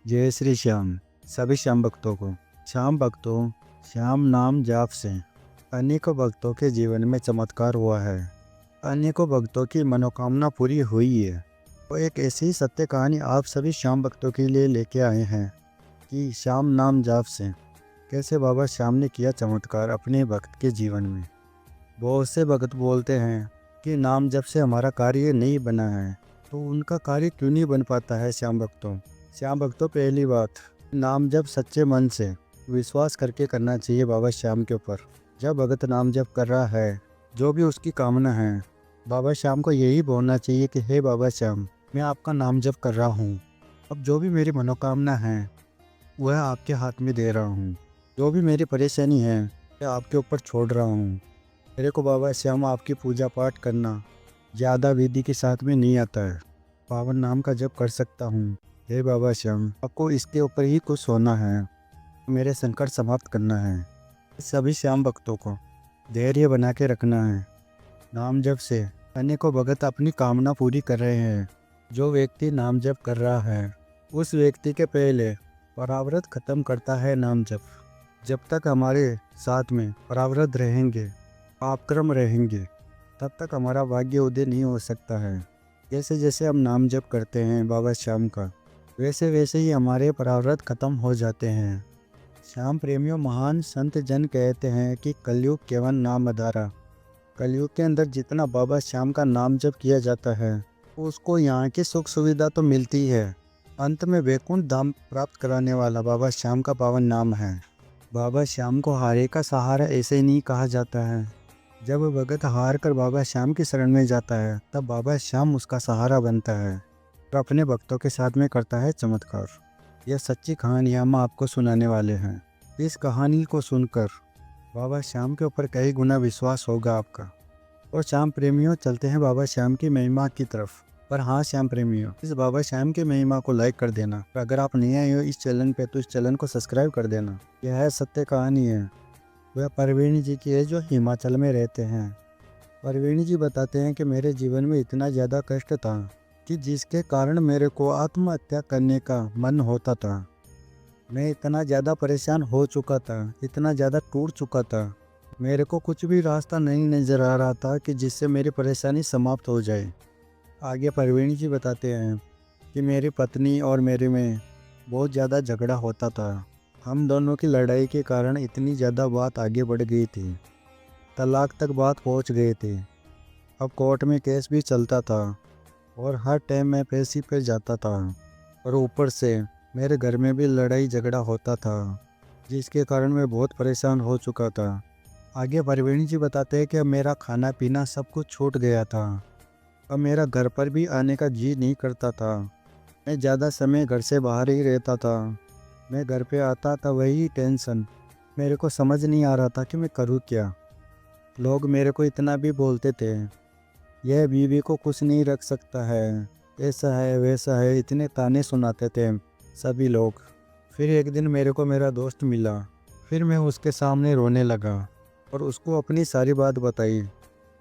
जय श्री श्याम। सभी श्याम भक्तों को श्याम भक्तों, श्याम नाम जाप से अनेकों भक्तों के जीवन में चमत्कार हुआ है। अनेकों भक्तों की मनोकामना पूरी हुई है। तो एक ऐसी ही सत्य कहानी आप सभी श्याम भक्तों के लिए लेके आए हैं कि श्याम नाम जाप से कैसे बाबा श्याम ने किया चमत्कार अपने भक्त के जीवन में। बहुत से भक्त बोलते हैं कि नाम जप से हमारा कार्य नहीं बना है, तो उनका कार्य क्यों नहीं बन पाता है। श्याम भक्तों, पहली बात, नाम जप सच्चे मन से विश्वास करके करना चाहिए बाबा श्याम के ऊपर। जब भगत नाम जप कर रहा है, जो भी उसकी कामना है, बाबा श्याम को यही बोलना चाहिए कि हे बाबा श्याम, मैं आपका नाम जप कर रहा हूँ। अब जो भी मेरी मनोकामना है वह आपके हाथ में दे रहा हूँ। जो भी मेरी परेशानी है मैं आपके ऊपर छोड़ रहा हूँ। मेरे को बाबा श्याम आपकी पूजा पाठ करना ज़्यादा विधि के साथ में नहीं आता है। पावन नाम का जप कर सकता हूँ। हे बाबा श्याम, आपको इसके ऊपर ही खुश होना है, मेरे संकट समाप्त करना है। सभी श्याम भक्तों को धैर्य बना के रखना है। नाम जप से अनेकों भगत अपनी कामना पूरी कर रहे हैं। जो व्यक्ति नाम जप कर रहा है उस व्यक्ति के पहले पराव्रत खत्म करता है नाम जप। जब तक हमारे साथ में पराव्रत रहेंगे, पापक्रम रहेंगे, तब तक हमारा भाग्य उदय नहीं हो सकता है। जैसे जैसे हम नाम जप करते हैं बाबा श्याम का, वैसे वैसे ही हमारे पराव्रत खत्म हो जाते हैं। श्याम प्रेमियों, महान संत जन कहते हैं कि कलयुग केवल नाम आधारा। कलयुग के अंदर जितना बाबा श्याम का नाम जप किया जाता है उसको यहाँ की सुख सुविधा तो मिलती है, अंत में वैकुंठ धाम प्राप्त कराने वाला बाबा श्याम का पावन नाम है। बाबा श्याम को हारे का सहारा ऐसे ही नहीं कहा जाता है। जब भगत हार कर बाबा श्याम की शरण में जाता है तब बाबा श्याम उसका सहारा बनता है और अपने भक्तों के साथ में करता है चमत्कार। यह सच्ची कहानी हम आपको सुनाने वाले हैं। इस कहानी को सुनकर बाबा श्याम के ऊपर कई गुना विश्वास होगा आपका। और श्याम प्रेमियों, चलते हैं बाबा श्याम की महिमा की तरफ। पर हाँ श्याम प्रेमियों, इस बाबा श्याम की महिमा को लाइक कर देना। और अगर आप नए आए हो इस चैनल पे तो इस चैनल को सब्सक्राइब कर देना। यह सत्य कहानी है, वह परवीणी जी की है जो हिमाचल में रहते हैं। परवीणी जी बताते हैं कि मेरे जीवन में इतना ज़्यादा कष्ट था कि जिसके कारण मेरे को आत्महत्या करने का मन होता था। मैं इतना ज़्यादा परेशान हो चुका था, इतना ज़्यादा टूट चुका था, मेरे को कुछ भी रास्ता नहीं नज़र आ रहा था कि जिससे मेरी परेशानी समाप्त हो जाए। आगे परवीणी जी बताते हैं कि मेरी पत्नी और मेरे में बहुत ज़्यादा झगड़ा होता था। हम दोनों की लड़ाई के कारण इतनी ज़्यादा बात आगे बढ़ गई थी, तलाक तक बात पहुंच गए थे। अब कोर्ट में केस भी चलता था और हर टाइम मैं पैसे पे जाता था। और ऊपर से मेरे घर में भी लड़ाई झगड़ा होता था, जिसके कारण मैं बहुत परेशान हो चुका था। आगे परवीणी जी बताते हैं कि अब मेरा खाना पीना सब कुछ छूट गया था। अब मेरा घर पर भी आने का जी नहीं करता था। मैं ज़्यादा समय घर से बाहर ही रहता था। मैं घर पे आता था वही टेंशन, मेरे को समझ नहीं आ रहा था कि मैं करूँ क्या। लोग मेरे को इतना भी बोलते थे, यह बीवी को कुछ नहीं रख सकता है, ऐसा है वैसा है, इतने ताने सुनाते थे सभी लोग। फिर एक दिन मेरे को मेरा दोस्त मिला, फिर मैं उसके सामने रोने लगा और उसको अपनी सारी बात बताई।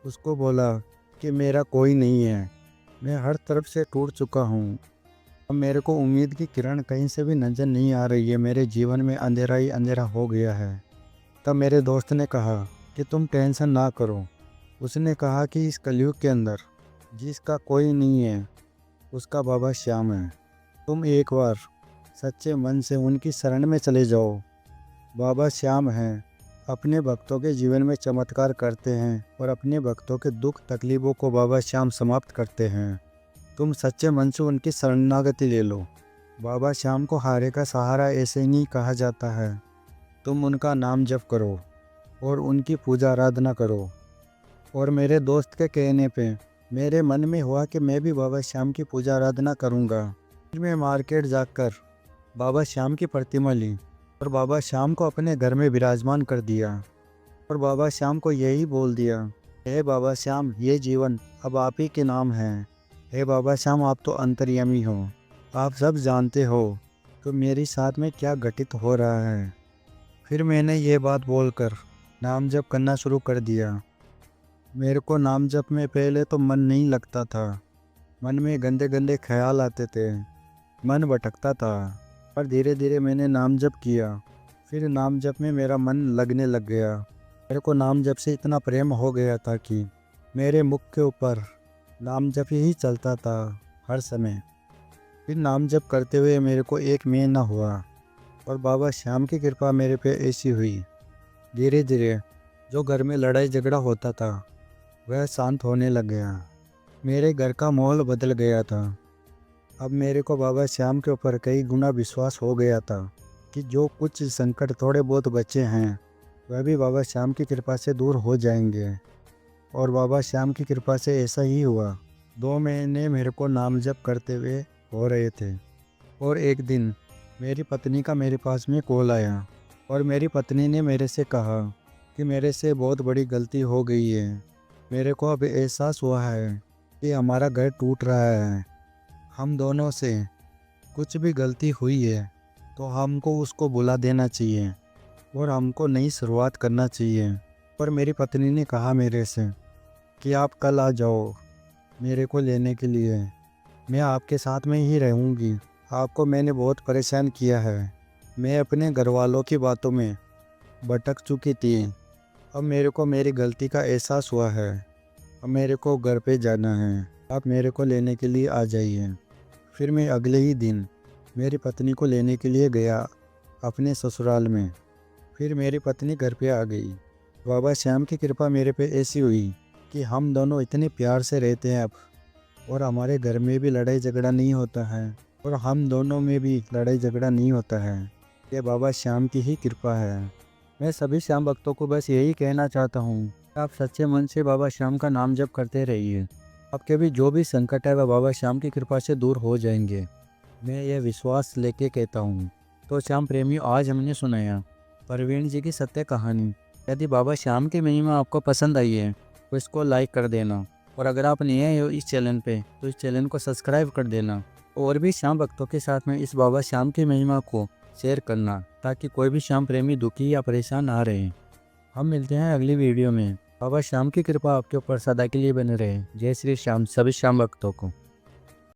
उसको बोला कि मेरा कोई नहीं है, मैं हर तरफ से टूट चुका हूँ। अब मेरे को उम्मीद की किरण कहीं से भी नज़र नहीं आ रही है, मेरे जीवन में अंधेरा ही अंधेरा हो गया है। तब मेरे दोस्त ने कहा कि तुम टेंशन ना करो। उसने कहा कि इस कलयुग के अंदर जिसका कोई नहीं है उसका बाबा श्याम है। तुम एक बार सच्चे मन से उनकी शरण में चले जाओ। बाबा श्याम हैं, अपने भक्तों के जीवन में चमत्कार करते हैं और अपने भक्तों के दुख तकलीफ़ों को बाबा श्याम समाप्त करते हैं। तुम सच्चे मन से उनकी शरणागति ले लो। बाबा श्याम को हारे का सहारा ऐसे ही नहीं कहा जाता है। तुम उनका नाम जप करो और उनकी पूजा आराधना करो। और मेरे दोस्त के कहने पे मेरे मन में हुआ कि मैं भी बाबा श्याम की पूजा आराधना करूँगा। फिर मैं मार्केट जाकर बाबा श्याम की प्रतिमा ली और बाबा श्याम को अपने घर में विराजमान कर दिया और बाबा श्याम को यही बोल दिया, हे बाबा श्याम, ये जीवन अब आप ही के नाम है। हे बाबा श्याम, आप तो अंतर्यामी हो, आप सब जानते हो तो मेरे साथ में क्या घटित हो रहा है। फिर मैंने ये बात बोलकर नाम जप करना शुरू कर दिया। मेरे को नाम जप में पहले तो मन नहीं लगता था, मन में गंदे गंदे ख्याल आते थे, मन भटकता था। पर धीरे धीरे मैंने नाम जप किया। फिर नाम जप में मेरा मन लगने लग गया। मेरे को नाम जप से इतना प्रेम हो गया था कि मेरे मुख के ऊपर नाम जप ही चलता था हर समय। फिर नाम जप करते हुए मेरे को एक महीना हुआ और बाबा श्याम की कृपा मेरे पे ऐसी हुई। धीरे धीरे जो घर में लड़ाई झगड़ा होता था वह शांत होने लग गया। मेरे घर का माहौल बदल गया था। अब मेरे को बाबा श्याम के ऊपर कई गुना विश्वास हो गया था कि जो कुछ संकट थोड़े बहुत बचे हैं वह भी बाबा श्याम की कृपा से दूर हो जाएंगे। और बाबा श्याम की कृपा से ऐसा ही हुआ। 2 महीने मेरे को नाम जप करते हुए हो रहे थे और एक दिन मेरी पत्नी का मेरे पास में कॉल आया और मेरी पत्नी ने मेरे से कहा कि मेरे से बहुत बड़ी गलती हो गई है। मेरे को अब एहसास हुआ है कि हमारा घर टूट रहा है। हम दोनों से कुछ भी गलती हुई है तो हमको उसको भुला देना चाहिए और हमको नई शुरुआत करना चाहिए। पर मेरी पत्नी ने कहा मेरे से कि आप कल आ जाओ मेरे को लेने के लिए, मैं आपके साथ में ही रहूँगी। आपको मैंने बहुत परेशान किया है। मैं अपने घर वालों की बातों में भटक चुकी थी। अब मेरे को मेरी गलती का एहसास हुआ है। अब मेरे को घर पे जाना है, आप मेरे को लेने के लिए आ जाइए। फिर मैं अगले ही दिन मेरी पत्नी को लेने के लिए गया अपने ससुराल में। फिर मेरी पत्नी घर पे आ गई। बाबा श्याम की कृपा मेरे पे ऐसी हुई कि हम दोनों इतने प्यार से रहते हैं अब, और हमारे घर में भी लड़ाई झगड़ा नहीं होता है और हम दोनों में भी लड़ाई झगड़ा नहीं होता है। ये बाबा श्याम की ही कृपा है। मैं सभी श्याम भक्तों को बस यही कहना चाहता हूँ कि आप सच्चे मन से बाबा श्याम का नाम जप करते रहिए। आपके भी जो भी संकट है वह बाबा श्याम की कृपा से दूर हो जाएंगे। मैं ये विश्वास लेके कहता हूँ। तो श्याम प्रेमियों, आज हमने सुनाया प्रवीण जी की सत्य कहानी। यदि बाबा श्याम की महिमा आपको पसंद आई है तो इसको लाइक कर देना, और अगर आप नए हो इस चैनल पे तो इस चैनल को सब्सक्राइब कर देना और भी श्याम भक्तों के साथ में इस बाबा श्याम की महिमा को शेयर करना, ताकि कोई भी श्याम प्रेमी दुखी या परेशान ना रहे। हम मिलते हैं अगली वीडियो में। बाबा श्याम की कृपा आपके ऊपर सदा के लिए बने रहे। जय श्री श्याम सभी श्याम भक्तों को।